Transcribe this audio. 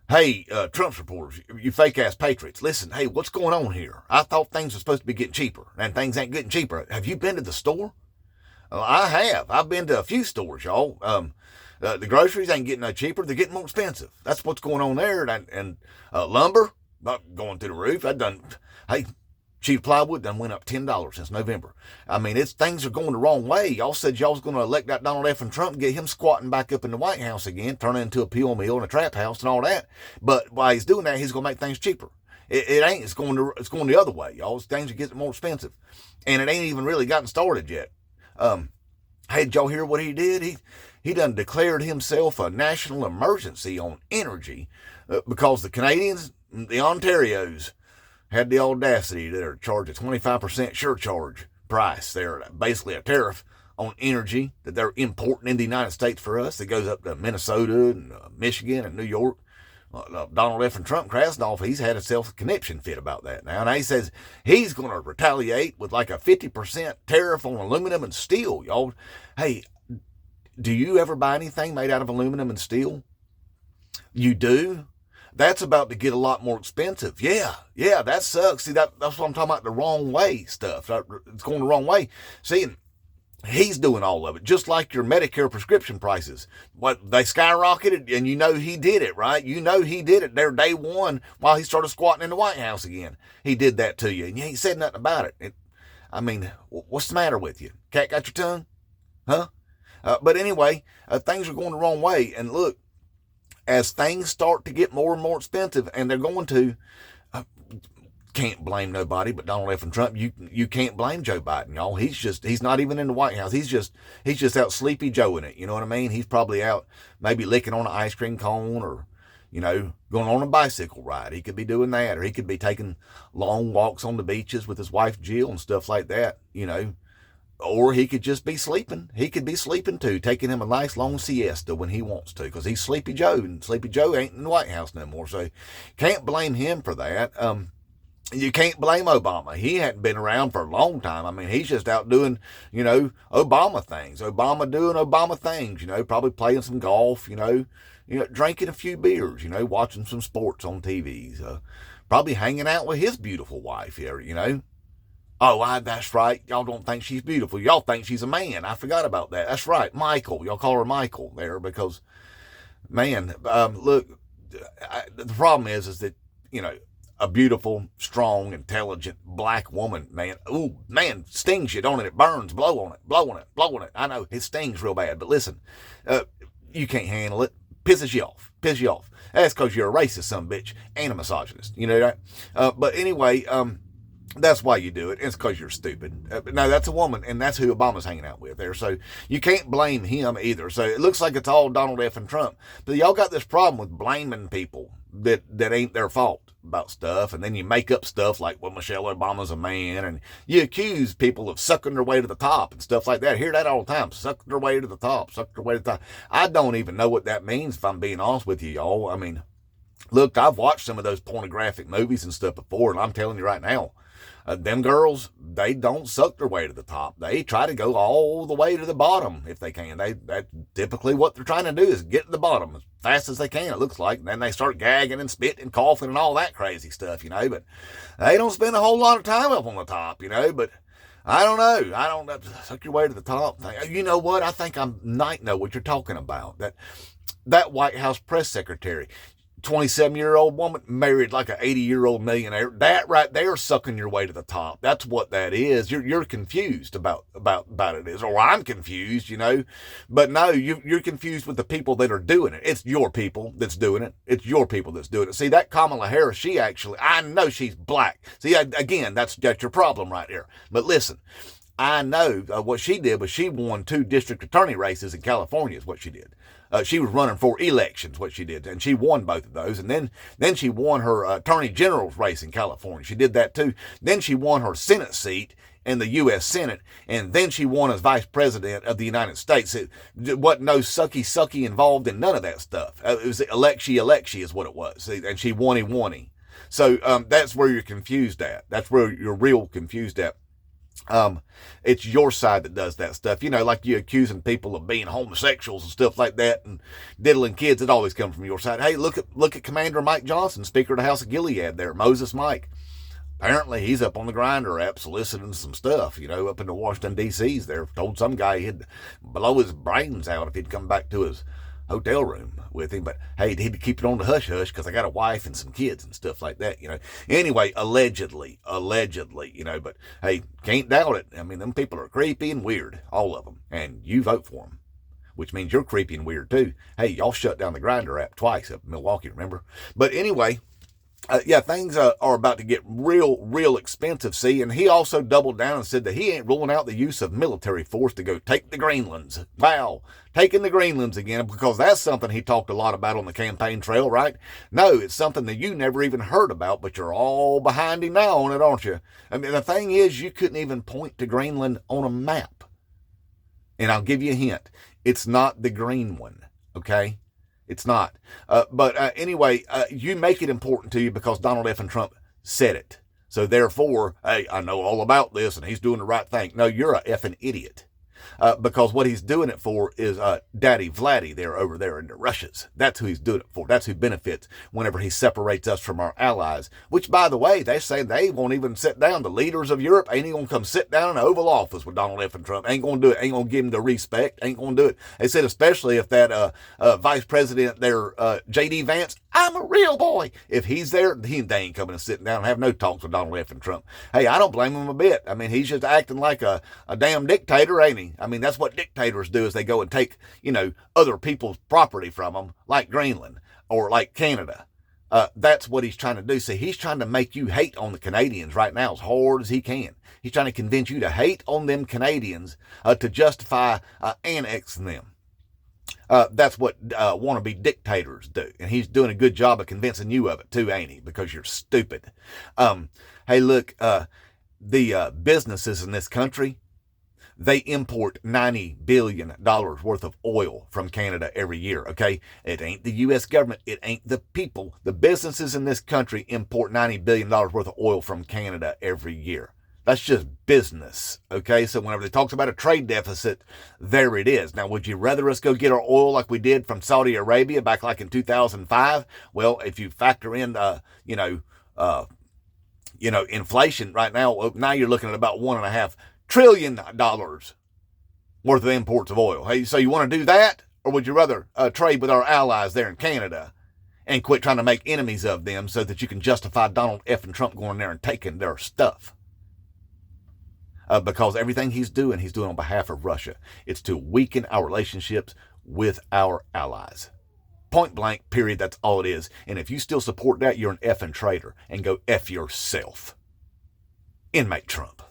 Hey, Trump supporters, you fake ass patriots, listen, hey, what's going on here? I thought things were supposed to be getting cheaper, and things ain't getting cheaper. Have you been to the store? I have. I've been to a few stores, y'all. The groceries ain't getting no cheaper; they're getting more expensive. That's what's going on there. And lumber, not going through the roof. I done. Hey, cheap plywood done went up $10 since November. I mean, it's things are going the wrong way. Y'all said y'all was going to elect that Donald F. and Trump and get him squatting back up in the White House again, turning into a peel mill and a trap house and all that. But while he's doing that, he's going to make things cheaper. It ain't. It's going the other way, y'all. Things are getting more expensive, and it ain't even really gotten started yet. Hey, did y'all hear what he did? He done declared himself a national emergency on energy because the Canadians, the Ontarios, had the audacity to charge a 25% surcharge price. They're basically a tariff on energy that they're importing in the United States for us. That goes up to Minnesota and Michigan and New York. Donald F. and Trump crashed off. He's had a self-conniption fit about that now. And he says he's going to retaliate with like a 50% tariff on aluminum and steel, y'all. Hey, do you ever buy anything made out of aluminum and steel? You do? That's about to get a lot more expensive. Yeah, that sucks. See, that's what I'm talking about, the wrong way stuff. It's going the wrong way. See, he's doing all of it, just like your Medicare prescription prices. What, they skyrocketed, and you know he did it, right? You know he did it there day one while he started squatting in the White House again. He did that to you, and you ain't said nothing about it. I mean, what's the matter with you? Cat got your tongue? Huh? But anyway, things are going the wrong way, and look, as things start to get more and more expensive, and they're going to, can't blame nobody but Donald F. and Trump. You can't blame Joe Biden, y'all. He's not even in the White House. He's just out sleepy Joeing it. You know what I mean? He's probably out maybe licking on an ice cream cone or, going on a bicycle ride. He could be doing that, or he could be taking long walks on the beaches with his wife Jill and stuff like that, Or he could just be sleeping. He could be sleeping too, taking him a nice long siesta when he wants to, because he's Sleepy Joe, and Sleepy Joe ain't in the White House no more. So can't blame him for that. You can't blame Obama. He hadn't been around for a long time. I mean, he's just out doing, Obama things. Obama doing Obama things, probably playing some golf, drinking a few beers, watching some sports on TV. Probably hanging out with his beautiful wife here, Oh, that's right. Y'all don't think she's beautiful. Y'all think she's a man. I forgot about that. That's right. Michael. Y'all call her Michael there because, man, look, the problem is that, a beautiful, strong, intelligent black woman, man. Ooh, man, stings you, don't it? It burns. Blow on it, blow on it, blow on it. I know it stings real bad, but listen, you can't handle it. Pisses you off. That's because you're a racist son bitch and a misogynist. You know that? But anyway, that's why you do it. It's because you're stupid. No, that's a woman, and that's who Obama's hanging out with there. So you can't blame him either. So it looks like it's all Donald F. and Trump. But y'all got this problem with blaming people that ain't their fault about stuff, and then you make up stuff like, well, Michelle Obama's a man, and you accuse people of sucking their way to the top and stuff like that. I hear that all the time. Suck their way to the top, suck their way to the top. I don't even know what that means, if I'm being honest with you, y'all. I mean, look, I've watched some of those pornographic movies and stuff before, and I'm telling you right now, them girls, they don't suck their way to the top. They try to go all the way to the bottom if they can. That's typically what they're trying to do, is get to the bottom as fast as they can, it looks like. And then they start gagging and spitting and coughing and all that crazy stuff, But they don't spend a whole lot of time up on the top, But I don't know. I don't suck your way to the top. You know what? I think I might know what you're talking about. That White House press secretary, 27-year-old woman married like an 80-year-old millionaire. That right there, sucking your way to the top. That's what that is. You're confused about it is, or I'm confused, But no, you're confused with the people that are doing it. It's your people that's doing it. It's your people that's doing it. See, that Kamala Harris, I know she's black. See, again, that's your problem right there. But listen, I know what she did was she won 2 district attorney races in California is what she did. She was running for elections, what she did, and she won both of those. And then she won her attorney general's race in California. She did that too. Then she won her Senate seat in the U.S. Senate, and then she won as vice president of the United States. It wasn't no sucky involved in none of that stuff. It was election is what it was, and she won. So that's where you're confused at. That's where you're real confused at. Um, it's your side that does that stuff. You know, like you accusing people of being homosexuals and stuff like that, and diddling kids. It always comes from your side. Hey, look at Commander Mike Johnson, Speaker of the House of Gilead. There, Moses Mike. Apparently, he's up on the Grinder app soliciting some stuff. You know, up in the Washington D.C.'s. There, told some guy he'd blow his brains out if he'd come back to his hotel room with him, but hey, he'd keep it on the hush hush because I got a wife and some kids and stuff like that, you know. Anyway, allegedly, you know, but hey, can't doubt it. I mean, them people are creepy and weird, all of them, and you vote for them, which means you're creepy and weird too. Hey, y'all shut down the Grinder app twice up in Milwaukee, remember? But anyway, yeah, things are about to get real expensive, see, and he also doubled down and said that he ain't ruling out the use of military force to go take the Greenlands. Wow, taking the Greenlands again, because that's something he talked a lot about on the campaign trail, right? No, it's something that you never even heard about, but you're all behind him now on it, aren't you? I mean, the thing is, you couldn't even point to Greenland on a map. And I'll give you a hint. It's not the green one, okay? It's not. But anyway, you make it important to you because Donald F. and Trump said it. So therefore, hey, I know all about this and he's doing the right thing. No, you're a effing idiot. Because what he's doing it for is Daddy Vladdy there over there in the Russias. That's who he's doing it for. That's who benefits whenever he separates us from our allies. Which, by the way, they say they won't even sit down. The leaders of Europe ain't even going to come sit down in the Oval Office with Donald F. and Trump. Ain't going to do it. Ain't going to give him the respect. Ain't going to do it. They said especially if that Vice President there, J.D. Vance, I'm a real boy. If he's there, they ain't coming and sitting down and have no talks with Donald F. and Trump. Hey, I don't blame him a bit. I mean, he's just acting like a damn dictator, ain't he? I mean, that's what dictators do is they go and take, you know, other people's property from them, like Greenland or like Canada. That's what he's trying to do. See, he's trying to make you hate on the Canadians right now as hard as he can. He's trying to convince you to hate on them Canadians to justify annexing them. That's what wannabe dictators do. And he's doing a good job of convincing you of it too, ain't he? Because you're stupid. Hey, look, the businesses in this country, they import $90 billion worth of oil from Canada every year, okay? It ain't the U.S. government. It ain't the people. The businesses in this country import $90 billion worth of oil from Canada every year. That's just business, okay? So whenever they talk about a trade deficit, there it is. Now, would you rather us go get our oil like we did from Saudi Arabia back like in 2005? Well, if you factor in, inflation right now you're looking at about $1.5 trillion worth of imports of oil. Hey, so you want to do that? Or would you rather trade with our allies there in Canada and quit trying to make enemies of them so that you can justify Donald F. and Trump going there and taking their stuff? Because everything he's doing on behalf of Russia. It's to weaken our relationships with our allies. Point blank, period. That's all it is. And if you still support that, you're an effing traitor. And go F yourself. Inmate Trump.